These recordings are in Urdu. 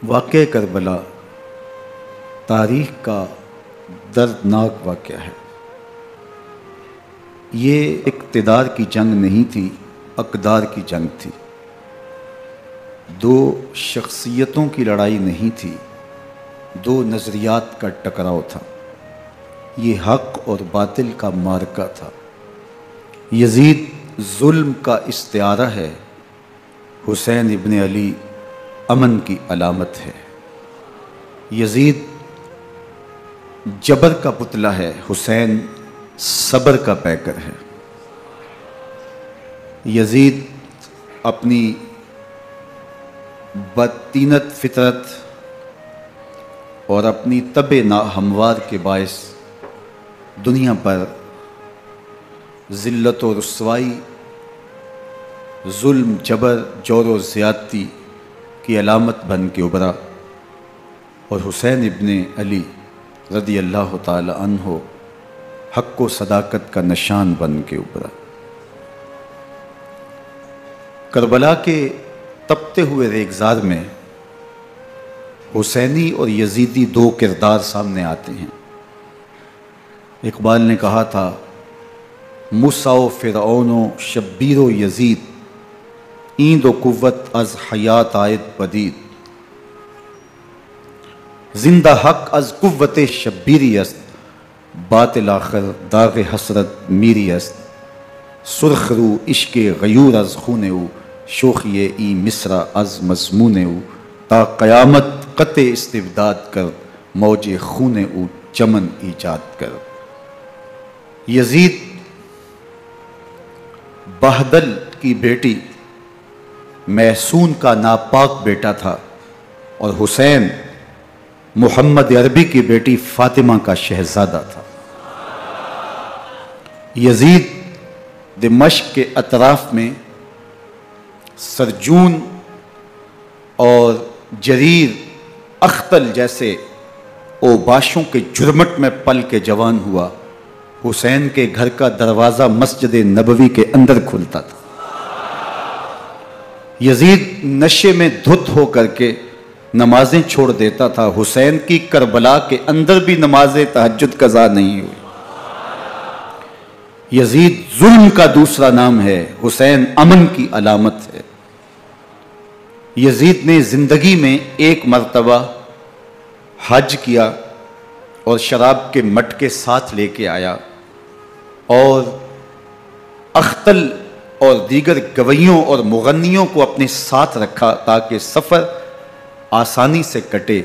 واقعہ کربلا تاریخ کا دردناک واقعہ ہے۔ یہ اقتدار کی جنگ نہیں تھی، اقدار کی جنگ تھی۔ دو شخصیتوں کی لڑائی نہیں تھی، دو نظریات کا ٹکراؤ تھا۔ یہ حق اور باطل کا معرکہ تھا۔ یزید ظلم کا استعارہ ہے، حسین ابن علی امن کی علامت ہے۔ یزید جبر کا پتلا ہے، حسین صبر کا پیکر ہے۔ یزید اپنی بدطینت فطرت اور اپنی طبع ناہموار کے باعث دنیا پر ذلت و رسوائی، ظلم، جبر، جور و زیادتی کی علامت بن کے ابھرا، اور حسین ابن علی رضی اللہ تعالی عنہ حق و صداقت کا نشان بن کے ابھرا۔ کربلا کے تپتے ہوئے ریگزار میں حسینی اور یزیدی دو کردار سامنے آتے ہیں۔ اقبال نے کہا تھا، موسیٰ و فرعون و شبیر و یزید، ایند و قوت از حیات آید پدید، زندہ حق از قوت شبیری است، باطل آخر داغ حسرت میری است، سرخ رو عشق غیور از خون او، شوخی ای مصرع از مضمون او، تا قیامت قطع استبداد کر، موج خون او چمن ایجاد کر۔ یزید بہدل کی بیٹی محسون کا ناپاک بیٹا تھا، اور حسین محمد عربی کی بیٹی فاطمہ کا شہزادہ تھا۔ یزید دمشق کے اطراف میں سرجون اور جریر اختل جیسے اوباشوں کے جرمٹ میں پل کے جوان ہوا۔ حسین کے گھر کا دروازہ مسجد نبوی کے اندر کھلتا تھا۔ یزید نشے میں دھت ہو کر کے نمازیں چھوڑ دیتا تھا۔ حسین کی کربلا کے اندر بھی نماز تہجد قضا نہیں ہوئی۔ یزید ظلم کا دوسرا نام ہے، حسین امن کی علامت ہے۔ یزید نے زندگی میں ایک مرتبہ حج کیا اور شراب کے مٹکے ساتھ لے کے آیا، اور اختل اور دیگر گویوں اور مغنیوں کو اپنے ساتھ رکھا تاکہ سفر آسانی سے کٹے۔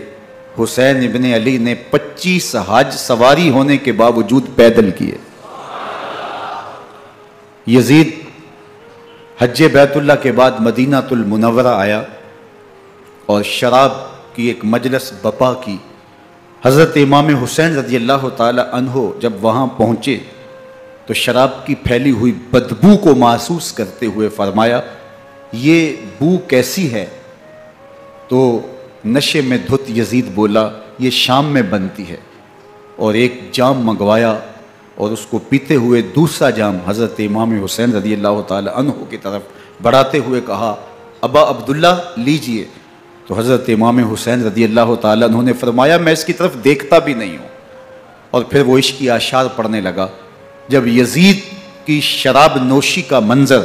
حسین ابن علی نے 25 حج سواری ہونے کے باوجود پیدل کیے۔ یزید حج بیت اللہ کے بعد مدینہ المنورہ آیا اور شراب کی ایک مجلس بپا کی۔ حضرت امام حسین رضی اللہ تعالی عنہ جب وہاں پہنچے تو شراب کی پھیلی ہوئی بدبو کو محسوس کرتے ہوئے فرمایا، یہ بو کیسی ہے؟ تو نشے میں دھت یزید بولا، یہ شام میں بنتی ہے، اور ایک جام منگوایا اور اس کو پیتے ہوئے دوسرا جام حضرت امام حسین رضی اللہ تعالی عنہ کی طرف بڑھاتے ہوئے کہا، ابا عبداللہ لیجئے۔ تو حضرت امام حسین رضی اللہ تعالی عنہ نے فرمایا، میں اس کی طرف دیکھتا بھی نہیں ہوں، اور پھر وہ عشقی اشعار پڑھنے لگا۔ جب یزید کی شراب نوشی کا منظر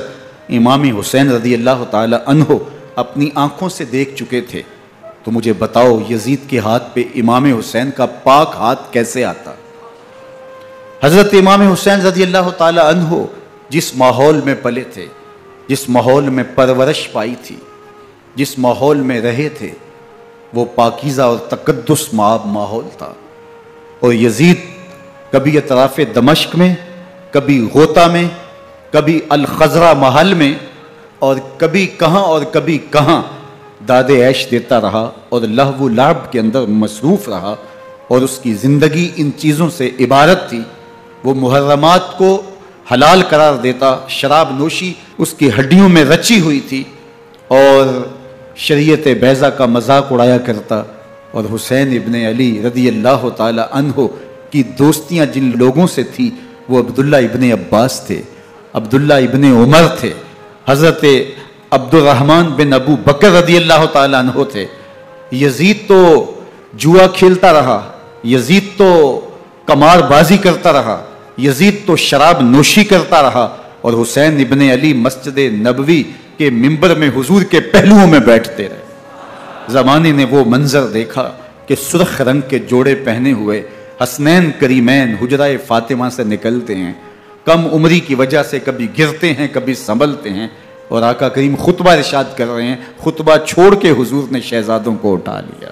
امام حسین رضی اللہ تعالی عنہ اپنی آنکھوں سے دیکھ چکے تھے تو مجھے بتاؤ، یزید کے ہاتھ پہ امام حسین کا پاک ہاتھ کیسے آتا؟ حضرت امام حسین رضی اللہ تعالی عنہ جس ماحول میں پلے تھے، جس ماحول میں پرورش پائی تھی، جس ماحول میں رہے تھے، وہ پاکیزہ اور تقدس مآب ماحول تھا۔ اور یزید کبھی اطراف دمشق میں، کبھی غوطہ میں، کبھی الخزرہ محل میں، اور کبھی کہاں اور کبھی کہاں داد عیش دیتا رہا اور لہو و لعب کے اندر مصروف رہا، اور اس کی زندگی ان چیزوں سے عبارت تھی۔ وہ محرمات کو حلال قرار دیتا، شراب نوشی اس کی ہڈیوں میں رچی ہوئی تھی، اور شریعت بیضا کا مذاق اڑایا کرتا۔ اور حسین ابن علی رضی اللہ تعالی عنہ کی دوستیاں جن لوگوں سے تھی وہ عبداللہ ابن عباس تھے، عبداللہ ابن عمر تھے، حضرت عبد الرحمن بن ابو بکر رضی اللہ تعالیٰ عنہ تھے، یزید تو جوا کھیلتا رہا، یزید تو قمار بازی کرتا رہا، یزید تو شراب نوشی کرتا رہا، اور حسین ابن علی مسجد نبوی کے ممبر میں حضور کے پہلوؤں میں بیٹھتے رہے۔ زمانے نے وہ منظر دیکھا کہ سرخ رنگ کے جوڑے پہنے ہوئے حسنین کریمین حجرہ فاطمہ سے نکلتے ہیں، کم عمری کی وجہ سے کبھی گرتے ہیں کبھی سنبھلتے ہیں، اور آقا کریم خطبہ ارشاد کر رہے ہیں، خطبہ چھوڑ کے حضور نے شہزادوں کو اٹھا لیا۔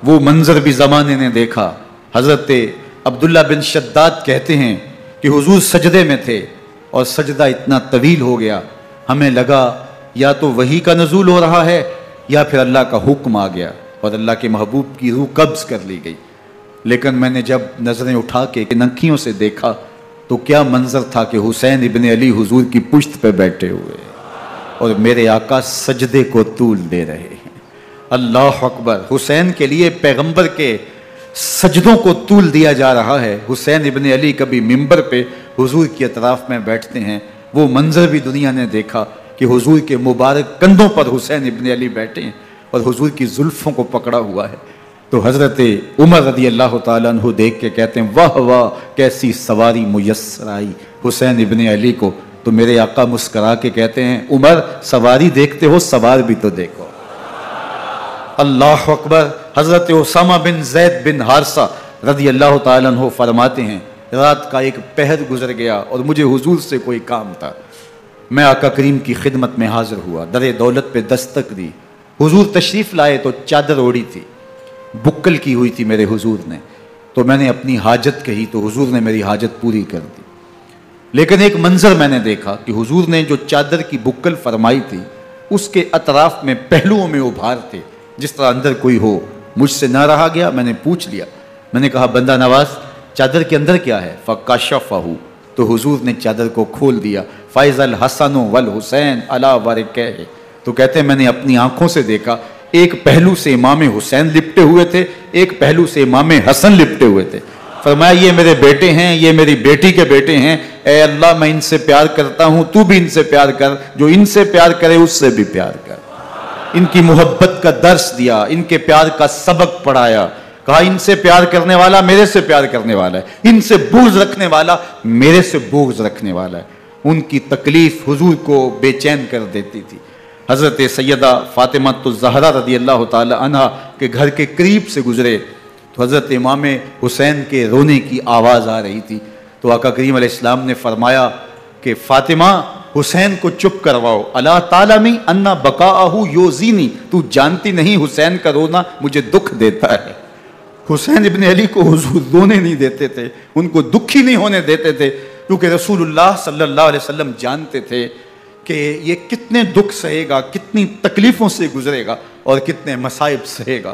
وہ منظر بھی زمانے نے دیکھا۔ حضرت عبداللہ بن شداد کہتے ہیں کہ حضور سجدے میں تھے اور سجدہ اتنا طویل ہو گیا، ہمیں لگا یا تو وحی کا نزول ہو رہا ہے یا پھر اللہ کا حکم آ گیا اور اللہ کے محبوب کی روح قبض کر لی گئی۔ لیکن میں نے جب نظریں اٹھا کے ننکیوں سے دیکھا تو کیا منظر تھا کہ حسین ابن علی حضور کی پشت پہ بیٹھے ہوئے اور میرے آقا سجدے کو طول دے رہے ہیں۔ اللہ اکبر! حسین کے لیے پیغمبر کے سجدوں کو طول دیا جا رہا ہے۔ حسین ابن علی کبھی ممبر پہ حضور کی اطراف میں بیٹھتے ہیں، وہ منظر بھی دنیا نے دیکھا کہ حضور کے مبارک کندھوں پر حسین ابن علی بیٹھے ہیں اور حضور کی زلفوں کو پکڑا ہوا ہے۔ تو حضرت عمر رضی اللہ تعالیٰ عنہ دیکھ کے کہتے ہیں واہ واہ کیسی سواری میسر آئی حسین ابن علی کو۔ تو میرے آقا مسکرا کے کہتے ہیں عمر سواری دیکھتے ہو سوار بھی تو دیکھو۔ اللہ اکبر! حضرت اسامہ بن زید بن حارثہ رضی اللہ تعالیٰ عنہ فرماتے ہیں رات کا ایک پہر گزر گیا اور مجھے حضور سے کوئی کام تھا، میں آقا کریم کی خدمت میں حاضر ہوا، در دولت پہ دستک دی، حضور تشریف لائے تو چادر اوڑی تھی، بکل کی ہوئی تھی میرے حضور نے، تو میں نے اپنی حاجت کہی تو حضور نے میری حاجت پوری کر دی۔ لیکن ایک منظر میں نے دیکھا کہ حضور نے جو چادر کی بکل فرمائی تھی اس کے اطراف میں پہلوؤں میں ابھار تھے جس طرح اندر کوئی ہو۔ مجھ سے نہ رہا گیا، میں نے پوچھ لیا، میں نے کہا بندہ نواز چادر کے اندر کیا ہے؟ فَكَشَفَهُ، تو حضور نے چادر کو کھول دیا۔ فَإِذَا الْحَسَنُ وَالْحُسَيْنُ عَلَىٰ وَرِكَيْهِ، تو کہتے ہیں میں نے اپنی آنکھوں سے دیکھا ایک پہلو سے امام حسین لپٹے ہوئے تھے، ایک پہلو سے امام حسن لپٹے ہوئے تھے۔ فرمایا یہ میرے بیٹے ہیں، یہ میری بیٹی کے بیٹے ہیں، اے اللہ میں ان سے پیار کرتا ہوں، تو بھی ان سے پیار کر، جو ان سے پیار کرے اس سے بھی پیار کر۔ ان کی محبت کا درس دیا، ان کے پیار کا سبق پڑھایا، کہا ان سے پیار کرنے والا میرے سے پیار کرنے والا ہے، ان سے بغض رکھنے والا میرے سے بغض رکھنے والا ہے۔ ان کی تکلیف حضور کو بے چین کر دیتی تھی۔ حضرت سیدہ فاطمہ الزہرا رضی اللہ تعالی عنہ کے گھر کے قریب سے گزرے تو حضرت امام حسین کے رونے کی آواز آ رہی تھی، تو آقا کریم علیہ السلام نے فرمایا کہ فاطمہ حسین کو چپ کرواؤ، اللہ تعالیٰ انا بقاءہ یوزینی، تو جانتی نہیں حسین کا رونا مجھے دکھ دیتا ہے۔ حسین ابن علی کو حضور رونے نہیں دیتے تھے، ان کو دکھی نہیں ہونے دیتے تھے، کیونکہ رسول اللہ صلی اللہ علیہ وسلم جانتے تھے کہ یہ کتنے دکھ سہے گا، کتنی تکلیفوں سے گزرے گا اور کتنے مصائب سہے گا۔